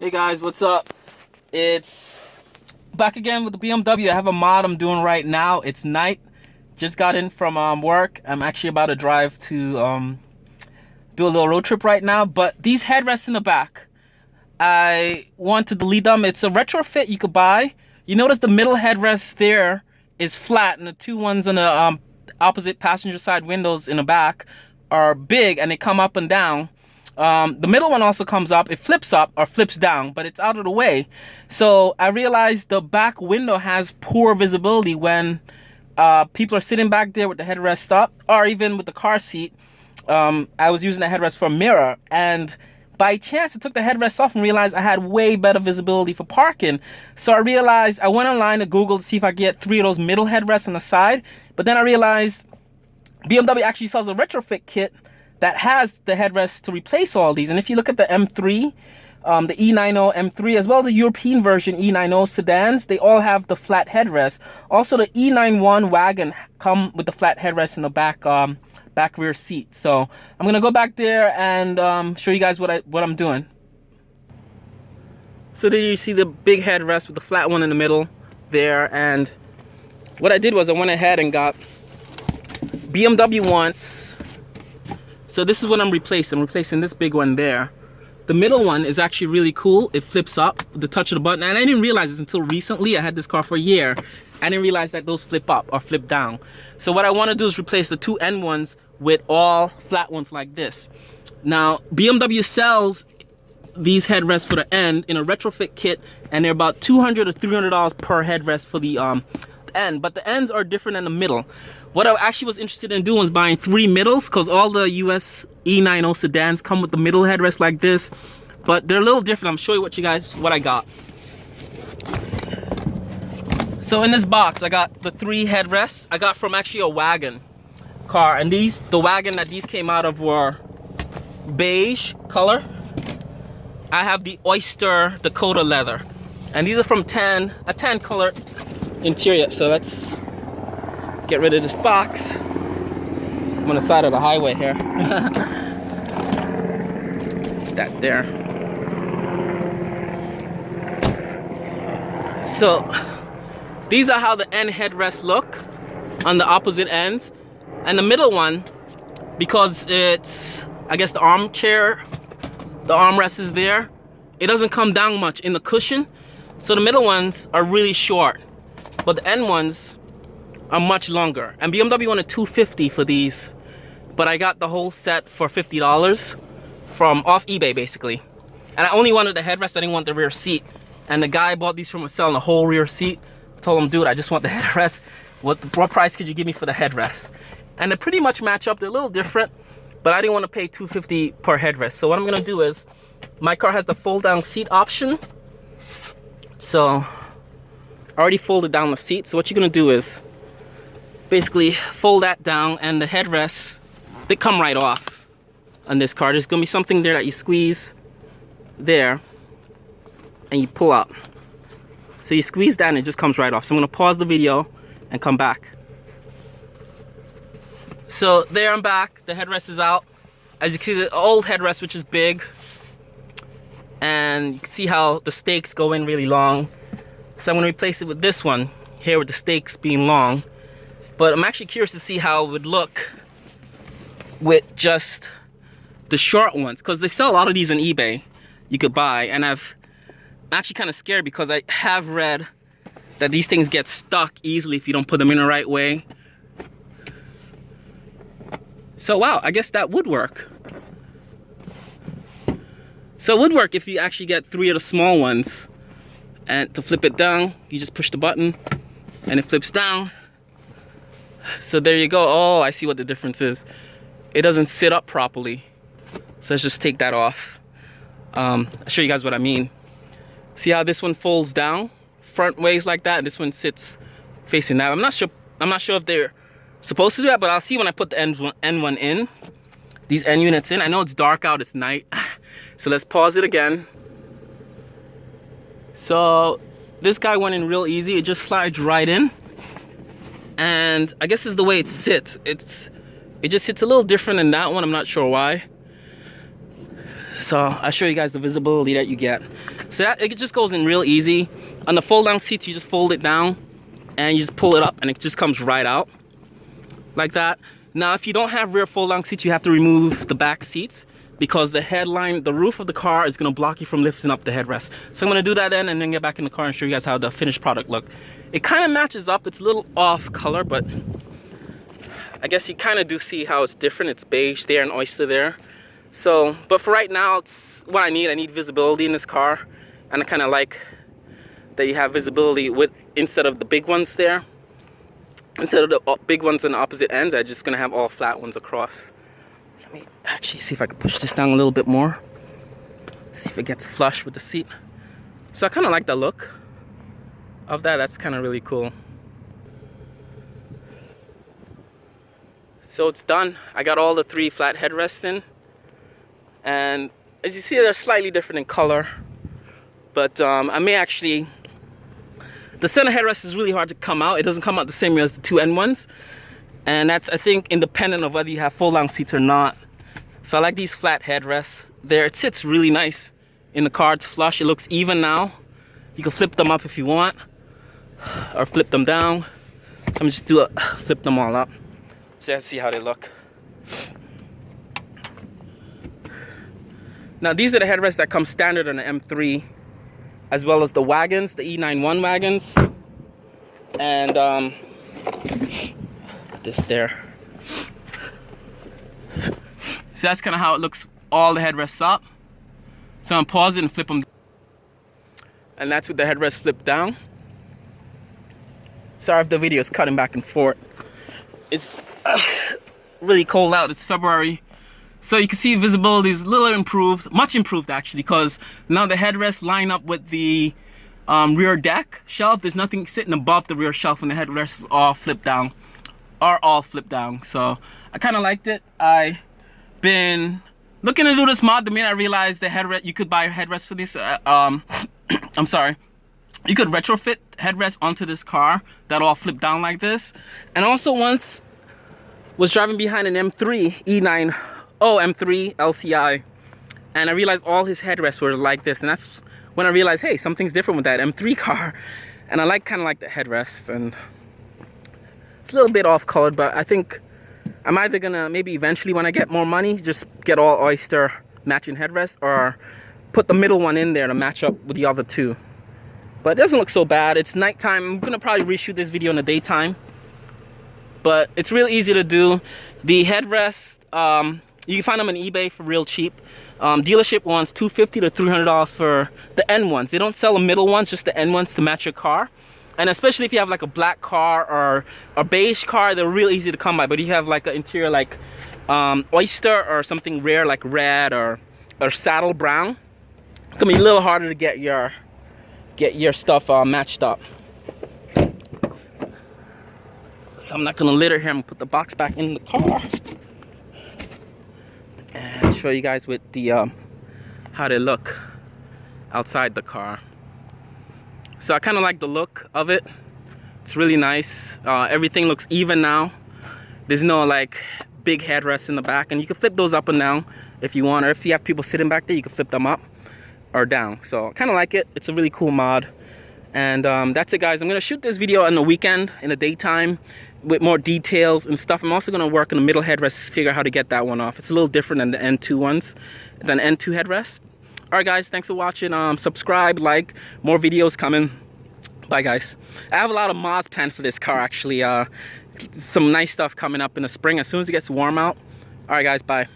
Hey guys, what's up? It's back again with the BMW. I have a mod I'm doing right now. It's night. Just got in from work. I'm actually about to drive to do a little road trip right now. But these headrests in the back, I want to delete them. It's a retrofit you could buy. You notice the middle headrest there is flat, and the two ones on the opposite passenger side windows in the back are big, and they come up and down. The middle one also comes up. It flips up or flips down, but it's out of the way. So I realized the back window has poor visibility when people are sitting back there with the headrest up, or even with the car seat. I was using the headrest for a mirror, and by chance I took the headrest off and realized I had way better visibility for parking. So I realized, I went online to Google to see if I could get 3 of those middle headrests on the side, but then I realized BMW actually sells a retrofit kit that has the headrest to replace all these. And if you look at the M3, the E90 M3, as well as the European version E90 sedans, they all have the flat headrest. Also, the E91 wagon come with the flat headrest in the back rear seat. So I'm gonna go back there and show you guys what I'm doing. So there you see the big headrest with the flat one in the middle there. And what I did was I went ahead and got BMW wants. So this is what I'm replacing. I'm replacing this big one there. The middle one is actually really cool. It flips up with the touch of the button. And I didn't realize this until recently. I had this car for a year. I didn't realize that those flip up or flip down. So what I want to do is replace the two end ones with all flat ones like this. Now, BMW sells these headrests for the end in a retrofit kit, and they're about $200 or $300 per headrest for the end. But the ends are different than the middle. What I actually was interested in doing was buying 3 middles, because all the US E90 sedans come with the middle headrest like this, but they're a little different. I'm showing you what I got. So in this box, I got the 3 headrests. I got from actually a wagon car, and the wagon that these came out of were beige color. I have the Oyster Dakota leather, and these are from a tan color interior. So let's get rid of this box. I'm on the side of the highway here. That there. So these are how the end headrests look on the opposite ends. And the middle one, because it's, I guess the armrest is there, it doesn't come down much in the cushion. So the middle ones are really short, but the end ones are much longer. And BMW wanted $250 for these, but I got the whole set for $50 from off eBay basically. And I only wanted the headrest, I didn't want the rear seat. And the guy bought these from a selling the whole rear seat. I told him, dude, I just want the headrest. What price could you give me for the headrest? And they pretty much match up. They're a little different, but I didn't want to pay $250 per headrest. So what I'm gonna do is, my car has the fold down seat option. So I already folded down the seat. So what you're gonna do is basically fold that down, and the headrests, they come right off on this car. There's gonna be something there that you squeeze there and you pull out. So you squeeze that and it just comes right off. So I'm gonna pause the video and come back. So there, I'm back. The headrest is out. As you can see, the old headrest, which is big, and you can see how the stakes go in really long. So I'm gonna replace it with this one here with the stakes being long. But I'm actually curious to see how it would look with just the short ones, because they sell a lot of these on eBay you could buy, and I'm actually kind of scared because I have read that these things get stuck easily if you don't put them in the right way. So wow, I guess that would work. So it would work if you actually get 3 of the small ones, and to flip it down, you just push the button and it flips down. So there you go. Oh, I see what the difference is. It doesn't sit up properly. So let's just take that off. I'll show you guys what I mean. See how this one folds down front ways like that, and this one sits facing that. I'm not sure if they're supposed to do that, but I'll see when I put the end one in. These end units in. I know it's dark out, it's night. So let's pause it again. So this guy went in real easy. It just slides right in. And I guess it's the way it sits. It just sits a little different than that one. I'm not sure why. So I'll show you guys the visibility that you get. So that it just goes in real easy. On the fold down seats, you just fold it down and you just pull it up and it just comes right out like that. Now if you don't have rear fold down seats, you have to remove the back seats because the headline, the roof of the car is going to block you from lifting up the headrest. So I'm going to do that then and then get back in the car and show you guys how the finished product look. It kind of matches up. It's a little off color, but I guess you kind of do see how it's different. It's beige there and oyster there. So, but for right now, it's what I need. I need visibility in this car, and I kind of like that you have visibility with instead of the big ones there. Instead of the big ones on the opposite ends, I'm just gonna have all flat ones across. So let me actually see if I can push this down a little bit more. See if it gets flush with the seat. So I kind of like the look of that. That's kind of really cool. So it's done. I got all the 3 flat headrests in. And as you see, they're slightly different in color. But I may actually... The center headrest is really hard to come out. It doesn't come out the same way as the 2 end ones. And that's, I think, independent of whether you have fold-down seats or not. So I like these flat headrests. There, it sits really nice in the car. It's flush. It looks even now. You can flip them up if you want. Or flip them down. So I'm just flip them all up. So let's see how they look. Now these are the headrests that come standard on the M3, as well as the wagons, the E91 wagons, and this there. So that's kind of how it looks, all the headrests up. So I'm pause it and flip them, and that's with the headrest flipped down. Sorry if the video is cutting back and forth. It's really cold out. It's February. So you can see visibility is a little improved, much improved actually, because now the headrests line up with the rear deck shelf. There's nothing sitting above the rear shelf, and the headrests is all flipped down, are all flipped down. So I kind of liked it. I've been looking to do this mod. The minute I realized the headrest, you could buy a headrest for this. I'm sorry. You could retrofit headrests onto this car that all flip down like this. And also once was driving behind an M3 E90. M3 LCI, and I realized all his headrests were like this, and that's when I realized, hey, something's different with that M3 car. And I kind of like the headrest, and it's a little bit off colored, but I think I'm either gonna maybe eventually, when I get more money, just get all oyster matching headrests, or put the middle one in there to match up with the other 2. But it doesn't look so bad. It's nighttime. I'm gonna probably reshoot this video in the daytime, but it's real easy to do. The headrest, you can find them on eBay for real cheap. Dealership wants $250 to $300 for the end ones. They don't sell the middle ones, just the end ones to match your car. And especially if you have like a black car or a beige car, they're real easy to come by. But if you have like an interior like oyster or something rare like red or saddle brown, it's gonna be a little harder to get your stuff matched up. So I'm not gonna litter here. I'm gonna put the box back in the car and show you guys with the how they look outside the car. So I kind of like the look of it. It's really nice. Everything looks even now. There's no like big headrests in the back, and you can flip those up and down if you want, or if you have people sitting back there, you can flip them up or down. So I kind of like it. It's a really cool mod. And that's it, guys. I'm gonna shoot this video on the weekend in the daytime with more details and stuff. I'm also gonna work on the middle headrest, figure out how to get that one off. It's a little different than the N2 ones, than N2 headrests. All right, guys, thanks for watching. Subscribe, like, more videos coming. Bye, guys. I have a lot of mods planned for this car, actually. Some nice stuff coming up in the spring as soon as it gets warm out. All right, guys, bye.